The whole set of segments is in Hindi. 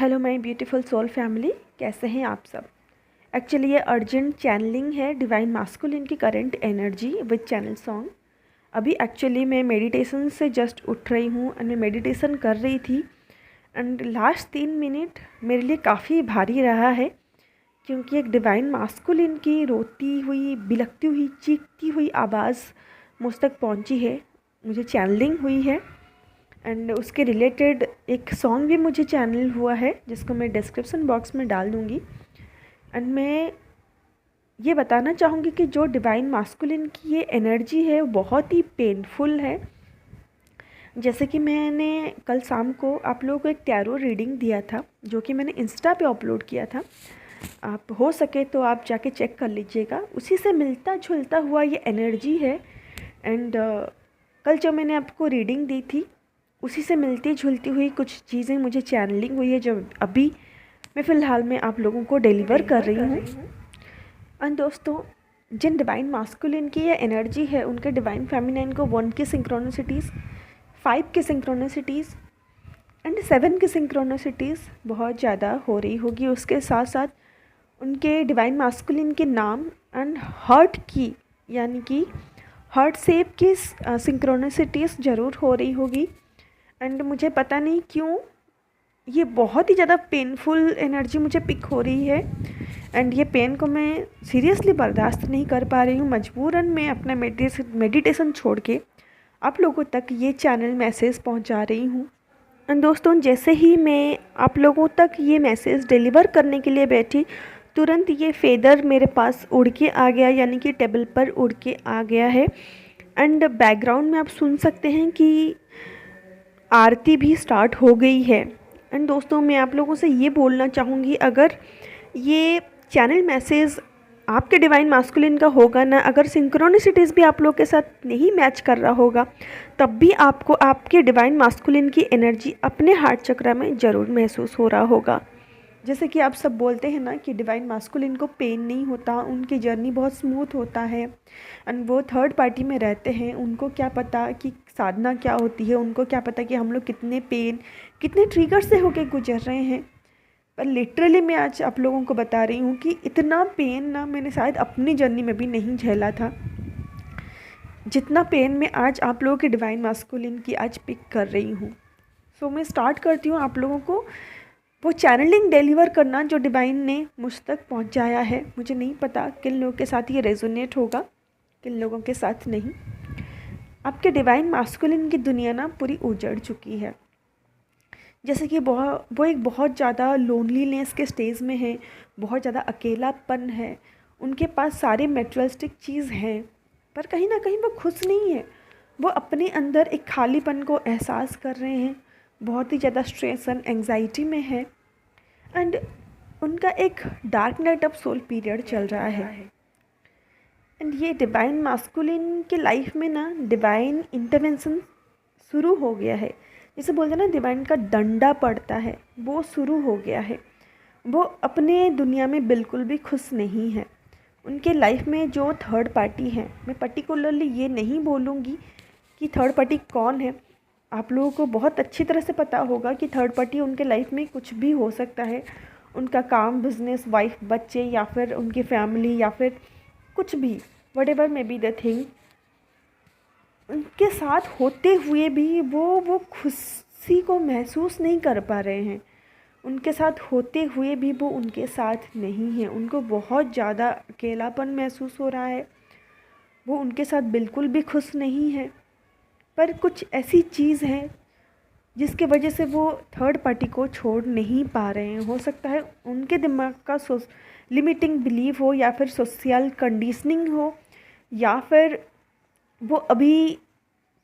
Hello my beautiful soul family, कैसे हैं आप सब। एक्चुअली ये अर्जेंट चैनलिंग है डिवाइन मास्कुलिन की current energy with channel song. अभी एक्चुअली मैं मेडिटेशन से जस्ट उठ रही हूँ एंड मैं मेडिटेशन कर रही थी एंड लास्ट 3 मिनट मेरे लिए काफ़ी भारी रहा है, क्योंकि एक डिवाइन मास्कुलिन की रोती हुई, बिलखती हुई, चीखती हुई आवाज़ मुझ तक पहुँची है, मुझे चैनलिंग हुई है एंड उसके रिलेटेड एक सॉन्ग भी मुझे चैनल हुआ है जिसको मैं डिस्क्रिप्शन बॉक्स में डाल दूँगी। एंड मैं ये बताना चाहूँगी कि जो डिवाइन मास्कुलिन की ये एनर्जी है वो बहुत ही पेनफुल है। जैसे कि मैंने कल शाम को आप लोगों को एक टैरो रीडिंग दिया था जो कि मैंने इंस्टा पे अपलोड किया था, आप हो सके तो आप जाके चेक कर लीजिएगा। उसी से मिलता जुलता हुआ ये एनर्जी है एंड कल जो मैंने आपको रीडिंग दी थी उसी से मिलती जुलती हुई कुछ चीज़ें मुझे चैनलिंग हुई है जो अभी मैं फ़िलहाल में आप लोगों को डिलीवर कर रही हूँ। एंड दोस्तों, जिन डिवाइन मास्कुलिन की ये एनर्जी है उनके डिवाइन फेमिनाइन को 1 की सिंक्रोनिसिटीज़, 5 की सिंक्रोनिसिटीज़ एंड 7 की सिंक्रोनिसिटीज़ बहुत ज़्यादा हो रही होगी। उसके साथ साथ उनके डिवाइन मास्कुलिन के नाम एंड हार्ट की, यानी कि हार्ट शेप की सिंक्रोनिसिटीज़ ज़रूर हो रही होगी। एंड मुझे पता नहीं क्यों ये बहुत ही ज़्यादा पेनफुल एनर्जी मुझे पिक हो रही है एंड ये पेन को मैं सीरियसली बर्दाश्त नहीं कर पा रही हूँ। मजबूरन मैं अपना मेडिटेशन छोड़ के आप लोगों तक ये चैनल मैसेज पहुँचा रही हूँ। एंड दोस्तों, जैसे ही मैं आप लोगों तक ये मैसेज डिलीवर करने के लिए बैठी, तुरंत ये फेदर मेरे पास उड़ के आ गया, यानी कि टेबल पर उड़ के आ गया है। एंड बैकग्राउंड में आप सुन सकते हैं कि आरती भी स्टार्ट हो गई है। एंड दोस्तों, मैं आप लोगों से ये बोलना चाहूँगी, अगर ये चैनल मैसेज आपके डिवाइन मास्कुलिन का होगा ना, अगर सिंक्रोनिसिटीज़ भी आप लोग के साथ नहीं मैच कर रहा होगा, तब भी आपको आपके डिवाइन मास्कुलिन की एनर्जी अपने हार्ट चक्र में ज़रूर महसूस हो रहा होगा। जैसे कि आप सब बोलते हैं ना कि डिवाइन मास्कुलिन को पेन नहीं होता, उनकी जर्नी बहुत स्मूथ होता है एंड वो थर्ड पार्टी में रहते हैं। उनको क्या पता कि साधना क्या होती है, उनको क्या पता कि हम लोग कितने पेन, कितने ट्रिगर से होके गुजर रहे हैं। पर लिटरली मैं आज आप लोगों को बता रही हूँ कि इतना पेन ना मैंने शायद अपनी जर्नी में भी नहीं झेला था, जितना पेन मैं आज आप लोगों के डिवाइन मास्कुलिन की आज पिक कर रही हूँ। सो मैं स्टार्ट करती हूँ आप लोगों को वो चैनलिंग डिलीवर करना जो डिवाइन ने मुझ तक पहुंचाया है। मुझे नहीं पता किन लोगों के साथ ये रेजोनेट होगा, किन लोगों के साथ नहीं। आपके डिवाइन मास्कुलिन की दुनिया ना पूरी उजड़ चुकी है। जैसे कि वो एक बहुत ज़्यादा लोनलीनेस के स्टेज में है, बहुत ज़्यादा अकेलापन है। उनके पास सारे मेटेरियलिस्टिक चीज़ हैं, पर कहीं ना कहीं वो खुश नहीं है। वो अपने अंदर एक खालीपन को एहसास कर रहे हैं, बहुत ही ज़्यादा स्ट्रेस एंड एंग्जाइटी में है एंड उनका एक dark night of soul period चल रहा है। एंड ये डिवाइन मास्कुलिन के लाइफ में ना डिवाइन इंटरवेंशन शुरू हो गया है। जैसे बोलते हैं ना, डिवाइन का डंडा पड़ता है, वो शुरू हो गया है। वो अपने दुनिया में बिल्कुल भी खुश नहीं है। उनके लाइफ में जो थर्ड पार्टी है, मैं पर्टिकुलरली ये नहीं बोलूँगी कि थर्ड पार्टी कौन है, आप लोगों को बहुत अच्छी तरह से पता होगा कि थर्ड पार्टी उनके लाइफ में कुछ भी हो सकता है। उनका काम, बिजनेस, वाइफ, बच्चे, या फिर उनकी फैमिली, या फिर कुछ भी, what ever may be the thing. उनके साथ होते हुए भी वो खुशी को महसूस नहीं कर पा रहे हैं। उनके साथ होते हुए भी वो उनके साथ नहीं है। उनको बहुत ज़्यादा अकेलापन महसूस हो रहा है। वो उनके साथ बिल्कुल भी खुश नहीं है। पर कुछ ऐसी चीज़ है जिसके वजह से वो थर्ड पार्टी को छोड़ नहीं पा रहे हैं। हो सकता है उनके दिमाग का लिमिटिंग बिलीव हो, या फिर सोशल कंडीशनिंग हो, या फिर वो अभी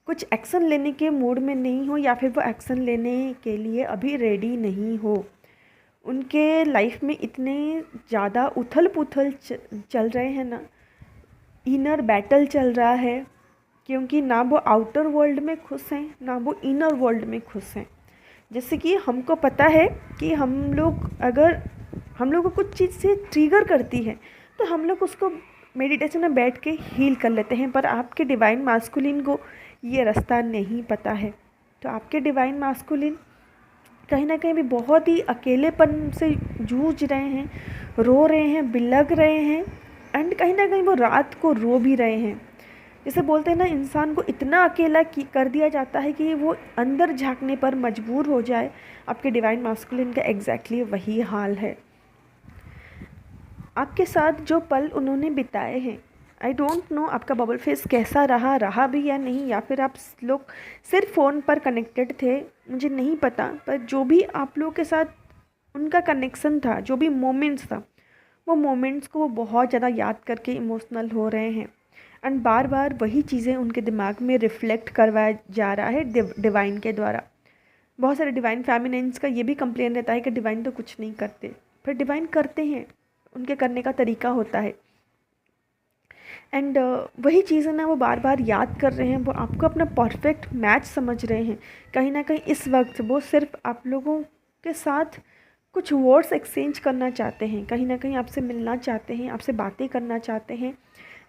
कुछ एक्शन लेने के मूड में नहीं हो, या फिर वो एक्शन लेने के लिए अभी रेडी नहीं हो। उनके लाइफ में इतने ज़्यादा उथल पुथल चल रहे हैं ना, इनर बैटल चल रहा है, क्योंकि ना वो आउटर वर्ल्ड में खुश हैं, ना वो इनर वर्ल्ड में खुश हैं। जैसे कि हमको पता है कि हम लोग, अगर हम लोग को कुछ चीज़ से ट्रिगर करती है तो हम लोग उसको मेडिटेशन में बैठ के हील कर लेते हैं, पर आपके डिवाइन मास्कुलिन को ये रास्ता नहीं पता है। तो आपके डिवाइन मास्कुलिन कहीं ना कहीं भी बहुत ही अकेलेपन से जूझ रहे हैं, रो रहे हैं, बिलख रहे हैं, एंड कहीं ना कहीं वो रात को रो भी रहे हैं। जैसे बोलते हैं ना, इंसान को इतना अकेला कर दिया जाता है कि वो अंदर झांकने पर मजबूर हो जाए। आपके डिवाइन मास्कुलिन का एग्जैक्टली वही हाल है। आपके साथ जो पल उन्होंने बिताए हैं, आई डोंट नो आपका बबल फेस कैसा रहा भी या नहीं, या फिर आप लोग सिर्फ फ़ोन पर कनेक्टेड थे, मुझे नहीं पता। पर जो भी आप लोगों के साथ उनका कनेक्शन था, जो भी मोमेंट्स था, वो मोमेंट्स को वो बहुत ज़्यादा याद करके इमोशनल हो रहे हैं, एंड बार बार वही चीज़ें उनके दिमाग में रिफ्लेक्ट करवाया जा रहा है डिवाइन के द्वारा। बहुत सारे डिवाइन फेमिनिन्स का ये भी कंप्लेन रहता है कि डिवाइन तो कुछ नहीं करते, पर डिवाइन करते हैं, उनके करने का तरीका होता है। एंड वही चीज़ें ना वो बार बार याद कर रहे हैं, वो आपको अपना परफेक्ट मैच समझ रहे हैं। कहीं ना कहीं इस वक्त वो सिर्फ आप लोगों के साथ कुछ वर्ड्स एक्सचेंज करना चाहते हैं, कहीं ना कहीं आपसे मिलना चाहते हैं, आपसे बातें करना चाहते हैं,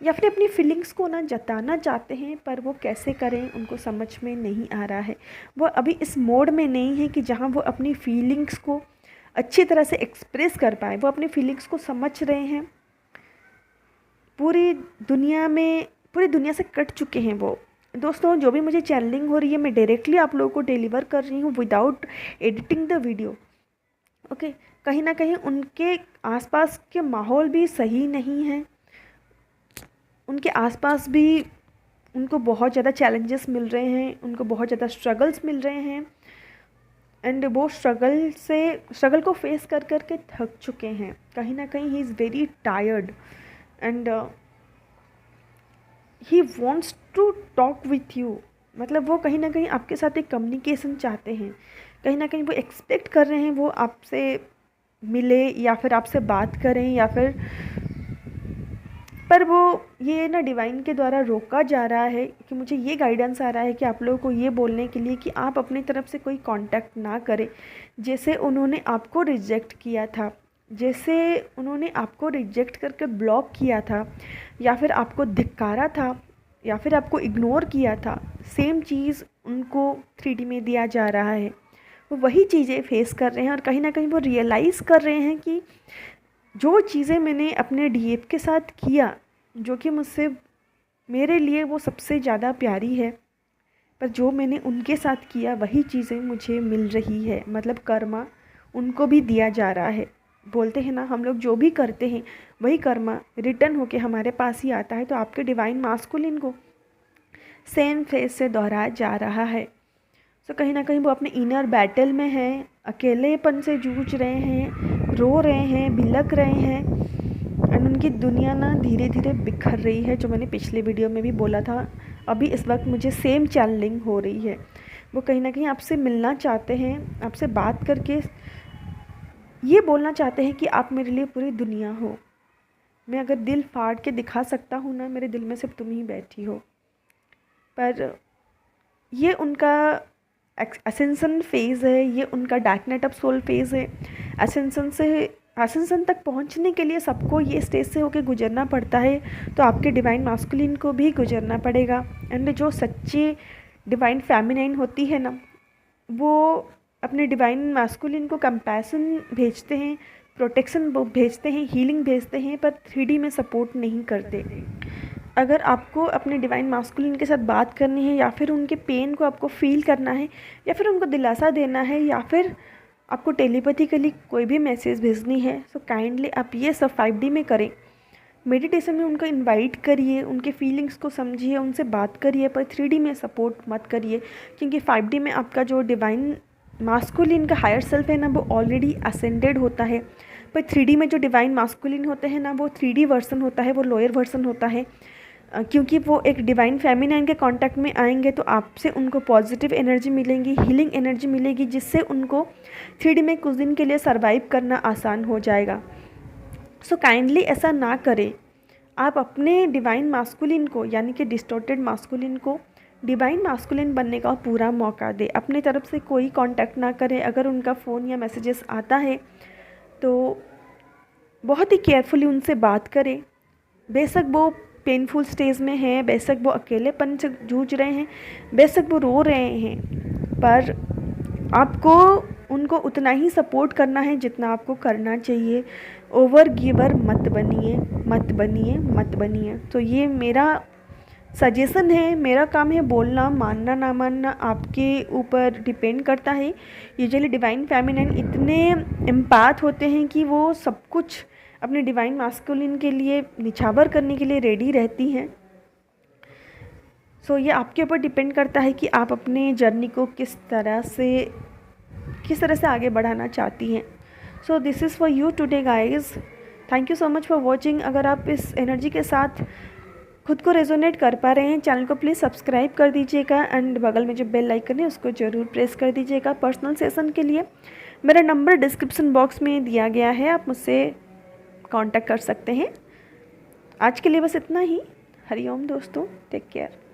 या फिर अपनी फीलिंग्स को ना जताना चाहते हैं, पर वो कैसे करें उनको समझ में नहीं आ रहा है। वो अभी इस मोड में नहीं है कि जहाँ वो अपनी फीलिंग्स को अच्छी तरह से एक्सप्रेस कर पाए। वो अपनी फीलिंग्स को समझ रहे हैं, पूरी दुनिया से कट चुके हैं वो। दोस्तों, जो भी मुझे चैनलिंग हो रही है, मैं डायरेक्टली आप लोगों को डिलीवर कर रही हूँ without editing the video. Okay, कहीं ना कहीं उनके आसपास के माहौल भी सही नहीं है, उनके आसपास भी उनको बहुत ज़्यादा चैलेंजेस मिल रहे हैं, उनको बहुत ज़्यादा स्ट्रगल्स मिल रहे हैं, एंड वो स्ट्रगल को फेस कर कर के थक चुके हैं। कहीं ना कहीं he is very tired and he wants to talk with you. मतलब वो कहीं ना कहीं आपके साथ एक कम्युनिकेशन चाहते हैं, कहीं ना कहीं वो एक्सपेक्ट कर रहे हैं वो आपसे मिले या फिर आपसे बात करें, या फिर पर वो ये ना डिवाइन के द्वारा रोका जा रहा है कि मुझे ये गाइडेंस आ रहा है कि आप लोगों को ये बोलने के लिए कि आप अपनी तरफ से कोई कांटेक्ट ना करें। जैसे उन्होंने आपको रिजेक्ट किया था, जैसे उन्होंने आपको रिजेक्ट करके ब्लॉक किया था, या फिर आपको धिक्कारा था, या फिर आपको इग्नोर किया था, सेम चीज़ उनको 3D में दिया जा रहा है। वो वही चीज़ें फेस कर रहे हैं, और कहीं ना कहीं वो रियलाइज़ कर रहे हैं कि जो चीज़ें मैंने अपने डीएफ के साथ किया, जो कि मुझसे मेरे लिए वो सबसे ज़्यादा प्यारी है, पर जो मैंने उनके साथ किया वही चीज़ें मुझे मिल रही है। मतलब कर्मा उनको भी दिया जा रहा है। बोलते हैं ना, हम लोग जो भी करते हैं वही कर्मा रिटर्न होके हमारे पास ही आता है। तो आपके डिवाइन मास्कुलिन को सेम फेज से दोहराया जा रहा है। तो कहीं ना कहीं वो अपने इनर बैटल में हैं, अकेलेपन से जूझ रहे हैं, रो रहे हैं, बिलख रहे हैं, एंड उनकी दुनिया ना धीरे धीरे बिखर रही है, जो मैंने पिछले वीडियो में भी बोला था। अभी इस वक्त मुझे सेम चैनलिंग हो रही है। वो कहीं ना कहीं आपसे मिलना चाहते हैं, आपसे बात करके ये बोलना चाहते हैं कि आप मेरे लिए पूरी दुनिया हो। मैं अगर दिल फाड़ के दिखा सकता हूँ ना, मेरे दिल में सिर्फ तुम ही बैठी हो। पर ये उनका असेंशन फेज़ है, ये उनका dark night of soul phase है। असेंशन तक पहुंचने के लिए सबको ये स्टेज से होकर गुजरना पड़ता है, तो आपके डिवाइन मास्कुलिन को भी गुजरना पड़ेगा। एंड जो सच्ची डिवाइन फेमिनाइन होती है ना, वो अपने डिवाइन मास्कुलिन को कंपैशन भेजते हैं, प्रोटेक्शन भेजते हैं, हीलिंग भेजते हैं, पर 3D में सपोर्ट नहीं करते। अगर आपको अपने डिवाइन मास्कुलिन के साथ बात करनी है, या फिर उनके पेन को आपको फील करना है, या फिर उनको दिलासा देना है, या फिर आपको टेलीपैथिकली कोई भी मैसेज भेजनी है, सो काइंडली आप ये सब 5D में करें। मेडिटेशन में उनको इनवाइट करिए, उनके फीलिंग्स को समझिए, उनसे बात करिए, पर 3D में सपोर्ट मत करिए, क्योंकि 5D में आपका जो डिवाइन मास्कुलिन का हायर सेल्फ है ना, वो ऑलरेडी असेंडेड होता है। पर 3D में जो डिवाइन मास्कुलिन होते हैं ना, वो 3D वर्सन होता है, वो लोअर वर्सन होता है, क्योंकि वो एक डिवाइन फेमिनाइन के कांटेक्ट में आएंगे तो आपसे उनको पॉजिटिव एनर्जी मिलेगी, हीलिंग एनर्जी मिलेगी, जिससे उनको 3D में कुछ दिन के लिए सर्वाइव करना आसान हो जाएगा। सो काइंडली ऐसा ना करें। आप अपने डिवाइन मास्कुलिन को, यानी कि डिस्टॉर्टेड मास्कुलिन को डिवाइन मास्कुलिन बनने का पूरा मौका दे। अपने तरफ से कोई कांटेक्ट ना करें। अगर उनका फ़ोन या मैसेजेस आता है तो बहुत ही केयरफुली उनसे बात करें। बेशक वो पेनफुल स्टेज में हैं, बेशक वो अकेलेपन से जूझ रहे हैं, बेशक वो रो रहे हैं, पर आपको उनको उतना ही सपोर्ट करना है जितना आपको करना चाहिए। ओवर गिवर मत बनिए, मत बनिए, मत बनिए। तो ये मेरा सजेशन है, मेरा काम है बोलना, मानना ना मानना आपके ऊपर डिपेंड करता है। यूजुअली डिवाइन फेमिनिन इतने एम्पैथ होते हैं कि वो सब कुछ अपने डिवाइन मास्कुलिन के लिए निछावर करने के लिए रेडी रहती हैं। सो ये आपके ऊपर डिपेंड करता है कि आप अपने जर्नी को किस तरह से आगे बढ़ाना चाहती हैं। So this is for you today guys. Thank you so much for watching. अगर आप इस एनर्जी के साथ खुद को रेजोनेट कर पा रहे हैं, चैनल को प्लीज़ सब्सक्राइब कर दीजिएगा एंड बगल में जो बेल आइकन है उसको ज़रूर प्रेस कर दीजिएगा। पर्सनल सेशन के लिए मेरा नंबर डिस्क्रिप्शन बॉक्स में दिया गया है, आप मुझसे कांटेक्ट कर सकते हैं। आज के लिए बस इतना ही। हरिओम दोस्तों, टेक केयर।